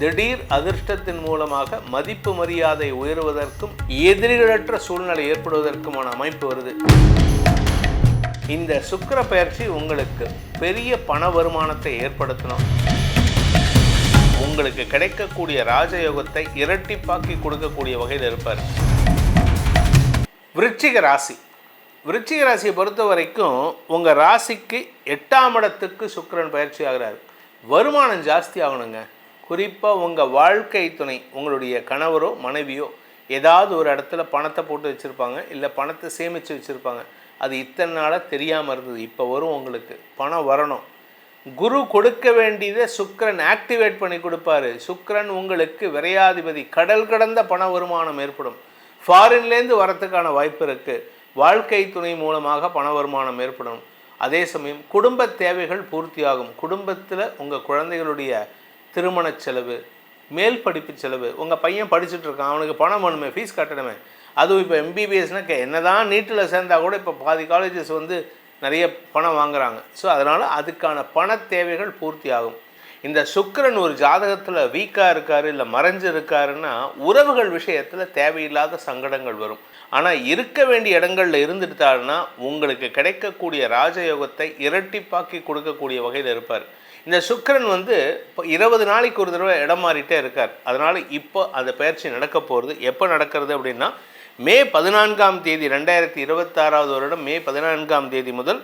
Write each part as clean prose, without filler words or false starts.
திடீர் அதிர்ஷ்டத்தின் மூலமாக மதிப்பு மரியாதை உயர்வதற்கும் எதிரிகளற்ற சூழ்நிலை ஏற்படுவதற்குமான அமைப்பு வருது. இந்த சுக்கிர பெயர்ச்சி உங்களுக்கு பெரிய பண வருமானத்தை ஏற்படுத்தணும். உங்களுக்கு கிடைக்கக்கூடிய ராஜயோகத்தை இரட்டிப்பாக்கி கொடுக்கக்கூடிய வகையில் இருப்பார். விருச்சிக ராசி. விருச்சிக ராசியை பொறுத்த வரைக்கும் உங்கள் ராசிக்கு 8ஆம் இடத்துக்கு சுக்கிரன் பயிற்சி ஆகிறார். வருமானம் ஜாஸ்தி ஆகணுங்க. குறிப்பாக உங்கள் வாழ்க்கை துணை, உங்களுடைய கணவரோ மனைவியோ ஏதாவது ஒரு இடத்துல பணத்தை போட்டு வச்சுருப்பாங்க, இல்லை பணத்தை சேமித்து வச்சுருப்பாங்க. அது இத்தனை நாளாக தெரியாமல் இருந்தது, இப்போ வரும். உங்களுக்கு பணம் வரணும். குரு கொடுக்க வேண்டியதை சுக்கிரன் ஆக்டிவேட் பண்ணி கொடுப்பாரு. சுக்கிரன் உங்களுக்கு விரையாதிபதி. கடல் கடந்த பண வருமானம் ஏற்படும். ஃபாரின்லேருந்து வரத்துக்கான வாய்ப்பு இருக்குது. வாழ்க்கை துணை மூலமாக பண வருமானம் ஏற்படும். அதே சமயம் குடும்ப தேவைகள் பூர்த்தியாகும். குடும்பத்தில் உங்கள் குழந்தைகளுடைய திருமண செலவு, மேல் படிப்பு செலவு, உங்கள் பையன் படிச்சுட்ருக்கான், அவனுக்கு பணம் வேணுமே, ஃபீஸ் கட்டணுமே. அதுவும் இப்போ எம்பிபிஎஸ்னால் என்ன தான் நீட்டில் சேர்ந்தால் கூட இப்போ பாதி காலேஜஸ் நிறைய பணம் வாங்குகிறாங்க. ஸோ அதனால் அதுக்கான பண தேவைகள் பூர்த்தி ஆகும். இந்த சுக்கிரன் ஒரு ஜாதகத்தில் வீக்காக இருக்கார், இல்லை மறைஞ்சு இருக்காருன்னா உறவுகள் விஷயத்தில் தேவையில்லாத சங்கடங்கள் வரும். ஆனால் இருக்க வேண்டிய இடங்களில் இருந்துட்டாருன்னா உங்களுக்கு கிடைக்கக்கூடிய ராஜயோகத்தை இரட்டிப்பாக்கி கொடுக்கக்கூடிய வகையில் இருப்பார். இந்த சுக்கிரன் இப்போ 20 நாளைக்கு ஒரு தடவை இடம் மாறிட்டே இருக்கார். அதனால் இப்போ அந்த பயிற்சி நடக்க போகிறது. எப்போ நடக்கிறது அப்படின்னா மே 14ஆம் தேதி 2026 வருடம் மே 14ஆம் தேதி முதல்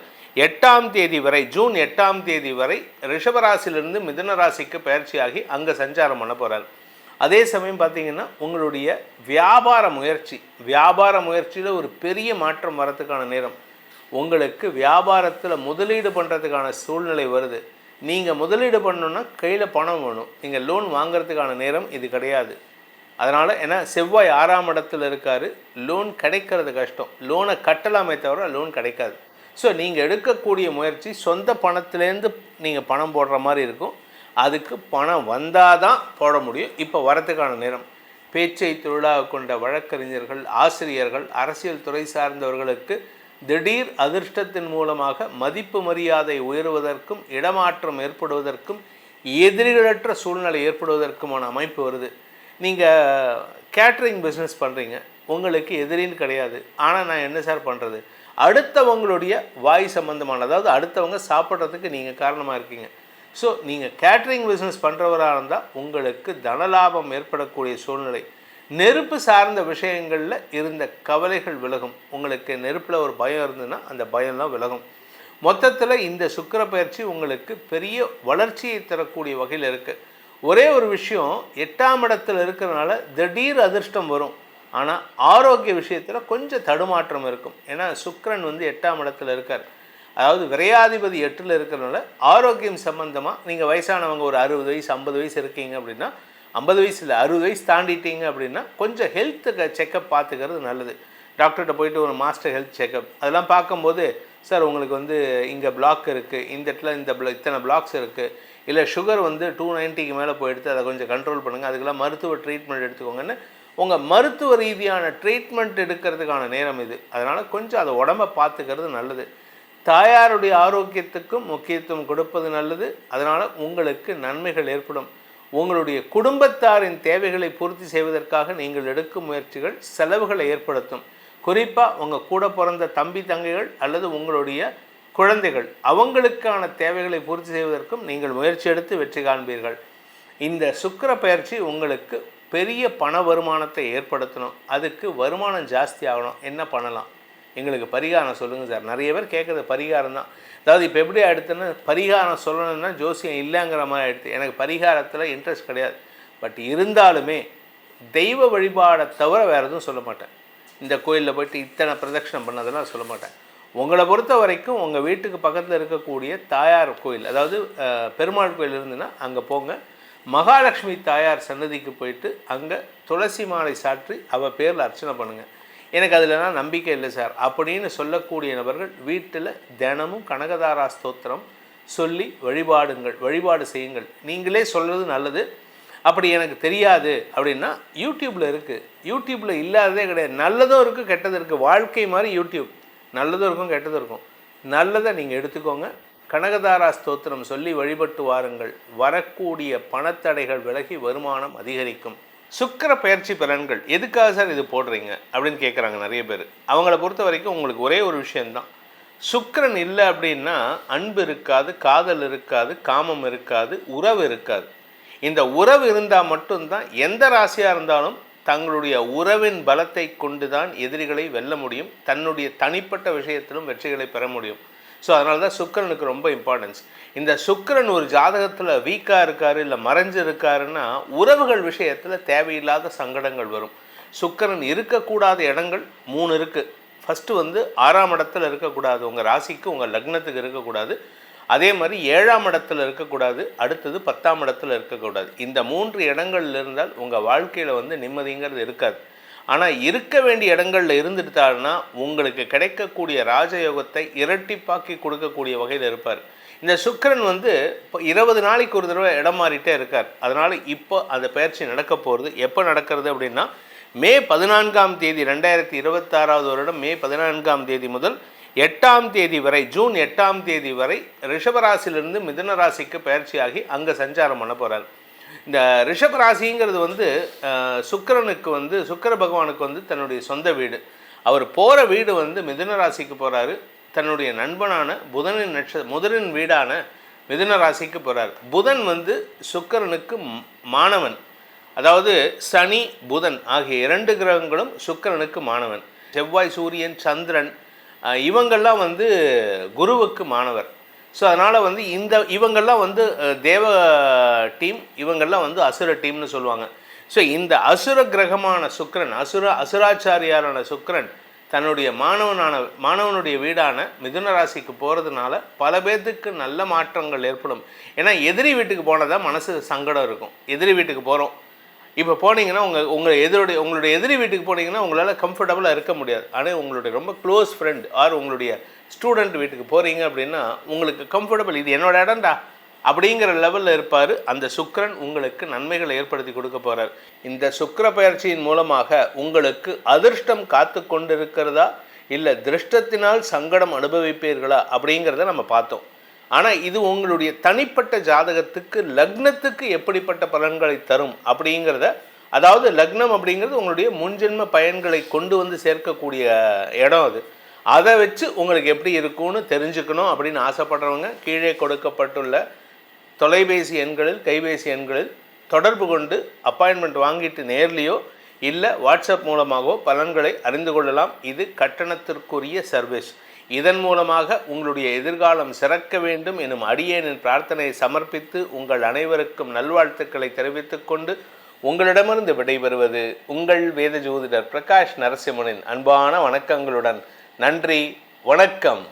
8ஆம் தேதி வரை, ஜூன் 8ஆம் தேதி வரை ரிஷபராசிலிருந்து மிதுன ராசிக்கு பயிற்சியாகி அங்கே சஞ்சாரம் பண்ண போகிறார். அதே சமயம் பார்த்திங்கன்னா உங்களுடைய வியாபார முயற்சியில் ஒரு பெரிய மாற்றம் வரத்துக்கான நேரம். உங்களுக்கு வியாபாரத்தில் முதலீடு பண்ணுறதுக்கான சூழ்நிலை வருது. நீங்கள் முதலீடு பண்ணணுன்னா கையில் பணம் வேணும். நீங்கள் லோன் வாங்கிறதுக்கான நேரம் இது கிடையாது. அதனால் ஏன்னா செவ்வாய் 6ஆம் இடத்துல இருக்கார். லோன் கிடைக்கிறது கஷ்டம். லோனை கட்டலாமே தவிர லோன் கிடைக்காது. ஸோ நீங்கள் எடுக்கக்கூடிய முயற்சி சொந்த பணத்துலேருந்து நீங்கள் பணம் போடுற மாதிரி இருக்கும். அதுக்கு பணம் வந்தால் தான் போட முடியும். இப்போ வரத்துக்கான நேரம். பேச்சை தொழிலாக கொண்ட வழக்கறிஞர்கள், ஆசிரியர்கள், அரசியல் துறை சார்ந்தவர்களுக்கு திடீர் அதிர்ஷ்டத்தின் மூலமாக மதிப்பு மரியாதை உயர்வதற்கும் இடமாற்றம் ஏற்படுவதற்கும் எதிரிகளற்ற சூழ்நிலை ஏற்படுவதற்குமான அமைப்பு வருது. நீங்கள் கேட்ரிங் பிஸ்னஸ் பண்ணுறீங்க, உங்களுக்கு எதிரின்னு கிடையாது. ஆனால் நான் என்ன சார் பண்ணுறது? அடுத்தவங்களுடைய வாய் சம்பந்தமான, அதாவது அடுத்தவங்க சாப்பிட்றதுக்கு நீங்கள் காரணமாக இருக்கீங்க. ஸோ நீங்கள் கேட்ரிங் பிஸ்னஸ் பண்ணுறவராக இருந்தால் உங்களுக்கு தனலாபம் ஏற்படக்கூடிய சூழ்நிலை. நெருப்பு சார்ந்த விஷயங்களில் இருந்த கவலைகள் விலகும். உங்களுக்கு நெருப்பில் ஒரு பயம் இருந்ததுன்னா அந்த பயம்லாம் விலகும். மொத்தத்தில் இந்த சுக்கிர பயிற்சி உங்களுக்கு பெரிய வளர்ச்சியை தரக்கூடிய வகையில் இருக்குது. ஒரே ஒரு விஷயம், 8ஆம் இடத்துல இருக்கிறதுனால திடீர் அதிர்ஷ்டம் வரும். ஆனால் ஆரோக்கிய விஷயத்தில் கொஞ்சம் தடுமாற்றம் இருக்கும். ஏன்னா சுக்கிரன் 8ஆம் இடத்துல இருக்கார். அதாவது விரையாதிபதி 8ல் இருக்கிறதுனால ஆரோக்கியம் சம்பந்தமாக நீங்கள் வயசானவங்க ஒரு 60 வயசு 50 வயசு இருக்கீங்க அப்படின்னா, 50 வயசு இல்லை 60 வயசு தாண்டிட்டீங்க அப்படின்னா கொஞ்சம் ஹெல்த்து செக்கப் பார்த்துக்கிறது நல்லது. டாக்டர்கிட்ட போயிட்டு ஒரு மாஸ்டர் ஹெல்த் செக்கப் அதெல்லாம் பார்க்கும்போது, சார் உங்களுக்கு இங்கே பிளாக் இருக்குது, இந்த இடத்துல இத்தனை பிளாக்ஸ் இருக்குது, இல்லை சுகர் 290க்கு மேலே போயிடுத்து, அதை கொஞ்சம் கண்ட்ரோல் பண்ணுங்கள், அதுக்கெல்லாம் மருத்துவ ட்ரீட்மெண்ட் எடுத்துக்கோங்கன்னு உங்கள் மருத்துவ ரீதியான ட்ரீட்மெண்ட் எடுக்கிறதுக்கான நேரம் இது. அதனால் கொஞ்சம் அதை உடம்பை பார்த்துக்கிறது நல்லது. தாயாருடைய ஆரோக்கியத்துக்கும் முக்கியத்துவம் கொடுப்பது நல்லது. அதனால் உங்களுக்கு நன்மைகள் ஏற்படும். உங்களுடைய குடும்பத்தாரின் தேவைகளை பூர்த்தி செய்வதற்காக நீங்கள் எடுக்கும் முயற்சிகள் செலவுகளை ஏற்படுத்தும். குறிப்பாக உங்கள் கூட பிறந்த தம்பி தங்கைகள் அல்லது உங்களுடைய குழந்தைகள், அவங்களுக்கான தேவைகளை பூர்த்தி செய்வதற்கும் நீங்கள் முயற்சி எடுத்து வெற்றி காண்பீர்கள். இந்த சுக்கிர பயிற்சி உங்களுக்கு பெரிய பண வருமானத்தை ஏற்படுத்தணும். அதுக்கு வருமானம் ஜாஸ்தி ஆகணும். என்ன பண்ணலாம்? எங்களுக்கு பரிகாரம் சொல்லுங்கள் சார். நிறைய பேர் கேட்குறது பரிகாரம் தான். அதாவது இப்போ எப்படி ஆகிடுதுன்னு, பரிகாரம் சொல்லணும்னா ஜோசியம் இல்லைங்கிற மாதிரி ஆகிடுது. எனக்கு பரிகாரத்தில் இன்ட்ரெஸ்ட் கிடையாது. பட் இருந்தாலுமே தெய்வ வழிபாடை தவிர வேறு எதுவும் சொல்ல மாட்டேன். இந்த கோயிலில் போய்ட்டு இத்தனை பிரதட்சணம் பண்ணதெல்லாம் சொல்ல மாட்டேன். உங்களை பொறுத்த வரைக்கும் உங்கள் வீட்டுக்கு பக்கத்தில் இருக்கக்கூடிய தாயார் கோயில், அதாவது பெருமாள் கோயில் இருந்துன்னா அங்கே போங்க. மகாலட்சுமி தாயார் சன்னதிக்கு போயிட்டு அங்கே துளசி மாலை சாற்றி அவள் பேரில் அர்ச்சனை பண்ணுங்கள். எனக்கு அதிலலாம் நம்பிக்கை இல்லை சார் அப்படின்னு சொல்லக்கூடிய நபர்கள் வீட்டில் தினமும் கனகதாரா ஸ்தோத்திரம் சொல்லி வழிபாடு செய்யுங்கள். நீங்களே சொல்கிறது நல்லது. அப்படி எனக்கு தெரியாது அப்படின்னா யூடியூப்பில் இருக்குது. யூடியூப்பில் இல்லாததே கிடையாது. நல்லதும் இருக்குது, கெட்டதும் இருக்குது. வாழ்க்கை மாதிரி யூடியூப் நல்லதும் இருக்கும், கெட்டதும் இருக்கும். நல்லதை நீங்கள் எடுத்துக்கோங்க. கனகதாரா ஸ்தோத்திரம் சொல்லி வழிபட்டு வாருங்கள். வரக்கூடிய பணத்தடைகள் விலகி வருமானம் அதிகரிக்கும். சுக்கிர பயிற்சி பலன்கள் எதுக்காக சார் இது போடுறீங்க அப்படின்னு கேட்குறாங்க நிறைய பேர். அவங்கள பொறுத்த வரைக்கும் உங்களுக்கு ஒரே ஒரு விஷயந்தான், சுக்கிரன் இல்லை அப்படின்னா அன்பு இருக்காது, காதல் இருக்காது, காமம் இருக்காது, உறவு இருக்காது. இந்த உறவு இருந்தால் மட்டும்தான் எந்த ராசியாக இருந்தாலும் தங்களுடைய உறவின் பலத்தை கொண்டு தான் எதிரிகளை வெல்ல முடியும், தன்னுடைய தனிப்பட்ட விஷயத்திலும் வெற்றிகளை பெற முடியும். ஸோ அதனால தான் சுக்கிரனுக்கு ரொம்ப இம்பார்ட்டன்ஸ். இந்த சுக்கிரன் ஒரு ஜாதகத்தில் வீக்காக இருக்கார், இல்லை மறைஞ்சு இருக்காருன்னா உறவுகள் விஷயத்தில் தேவையில்லாத சங்கடங்கள் வரும். சுக்கிரன் இருக்கக்கூடாத இடங்கள் 3 இருக்குது. ஃபஸ்ட்டு வந்து 6ஆம் இடத்துல இருக்கக்கூடாது, உங்கள் ராசிக்கு உங்கள் லக்னத்துக்கு இருக்கக்கூடாது. அதே மாதிரி 7ஆம் இடத்துல இருக்கக்கூடாது, அடுத்தது 10ஆம் இடத்துல இருக்கக்கூடாது. இந்த 3 இடங்கள்ல இருந்தால் உங்கள் வாழ்க்கையில் வந்து நிம்மதிங்கிறது இருக்காது. ஆனால் இருக்க வேண்டிய இடங்களில் இருந்துட்டாருன்னா உங்களுக்கு கிடைக்கக்கூடிய ராஜயோகத்தை இரட்டிப்பாக்கி கொடுக்கக்கூடிய வகையில் இருப்பார். இந்த சுக்கிரன் வந்து இப்போ 20 நாளைக்கு ஒரு தடவை இடம் மாறிட்டே இருக்கார். அதனால் இப்போ அந்த பயிற்சி நடக்க போகிறது. எப்போ நடக்கிறது அப்படின்னா மே 14ஆம் தேதி 2026 வருடம் மே 14ஆம் தேதி முதல் 8ஆம் தேதி வரை, ஜூன் 8ஆம் தேதி வரை ரிஷபராசிலிருந்து மிதுன ராசிக்கு பயிற்சியாகி அங்கே சஞ்சாரம் பண்ண போகிறார். இந்த ரிஷபராசிங்கிறது வந்து சுக்கிரனுக்கு வந்து சுக்கிர பகவானுக்கு வந்து தன்னுடைய சொந்த வீடு. அவர் போகிற வீடு வந்து மிதுன ராசிக்கு போகிறாரு. தன்னுடைய நண்பனான புதனின் வீடான மிதுன ராசிக்கு போகிறார். புதன் வந்து சுக்கிரனுக்கு மாணவன். அதாவது சனி புதன் ஆகிய 2 கிரகங்களும் சுக்கிரனுக்கு மாணவன். செவ்வாய் சூரியன் சந்திரன் இவங்கள்லாம் வந்து குருவுக்கு மாணவர். ஸோ அதனால் வந்து இவங்கள்லாம் வந்து தேவ டீம், இவங்கள்லாம் வந்து அசுர டீம்னு சொல்லுவாங்க. ஸோ இந்த அசுர கிரகமான சுக்கிரன், அசுராச்சாரியாரான சுக்கிரன் தன்னுடைய மாணவனுடைய வீடான மிதுன ராசிக்கு போகிறதுனால பல பேர்த்துக்கு நல்ல மாற்றங்கள் ஏற்படும். ஏன்னா எதிரி வீட்டுக்கு போனால் தான் மனசு சங்கடம் இருக்கும். எதிரி வீட்டுக்கு போகிறோம், இப்போ போனீங்கன்னா உங்களுடைய எதிரி வீட்டுக்கு போனீங்கன்னா உங்களால் கம்ஃபர்டபுளாக இருக்க முடியாது. ஆனால் உங்களுடைய ரொம்ப க்ளோஸ் ஃப்ரெண்ட் ஆர் உங்களுடைய ஸ்டூடெண்ட் வீட்டுக்கு போகிறீங்க அப்படின்னா உங்களுக்கு கம்ஃபர்டபுள், இது என்னோட இடம்டா அப்படிங்கிற லெவலில் இருப்பார். அந்த சுக்கிரன் உங்களுக்கு நன்மைகளை ஏற்படுத்தி கொடுக்க போகிறார். இந்த சுக்கிர பயிற்சியின் மூலமாக உங்களுக்கு அதிர்ஷ்டம் காத்து கொண்டிருக்கிறதா இல்லை திருஷ்டத்தினால் சங்கடம் அனுபவிப்பீர்களா அப்படிங்கிறத நம்ம பார்த்தோம். ஆனால் இது உங்களுடைய தனிப்பட்ட ஜாதகத்துக்கு லக்னத்துக்கு எப்படிப்பட்ட பலன்களை தரும் அப்படிங்கிறத, அதாவது லக்னம் அப்படிங்கிறது உங்களுடைய முன்ஜென்ம பயன்களை கொண்டு வந்து சேர்க்கக்கூடிய இடம் அது. அதை வச்சு உங்களுக்கு எப்படி இருக்கும்னு தெரிஞ்சுக்கணும் அப்படின்னு ஆசைப்படுறவங்க கீழே கொடுக்கப்பட்டுள்ள தொலைபேசி எண்களில் கைபேசி எண்களில் தொடர்பு கொண்டு அப்பாயின்மெண்ட் வாங்கிட்டு நேர்லேயோ இல்லை வாட்ஸ்அப் மூலமாகவோ பலன்களை அறிந்து கொள்ளலாம். இது கட்டணத்திற்குரிய சர்வீஸ். இதன் மூலமாக உங்களுடைய எதிர்காலம் சிறக்க வேண்டும் எனும் அடியேனின் பிரார்த்தனையை சமர்ப்பித்து உங்கள் அனைவருக்கும் நல்வாழ்த்துக்களை தெரிவித்துக் கொண்டு உங்களிடமிருந்து விடைபெறுவது உங்கள் வேத ஜோதிடர் பிரகாஷ் நரசிம்மனின் அன்பான வணக்கங்களுடன். நன்றி, வணக்கம்.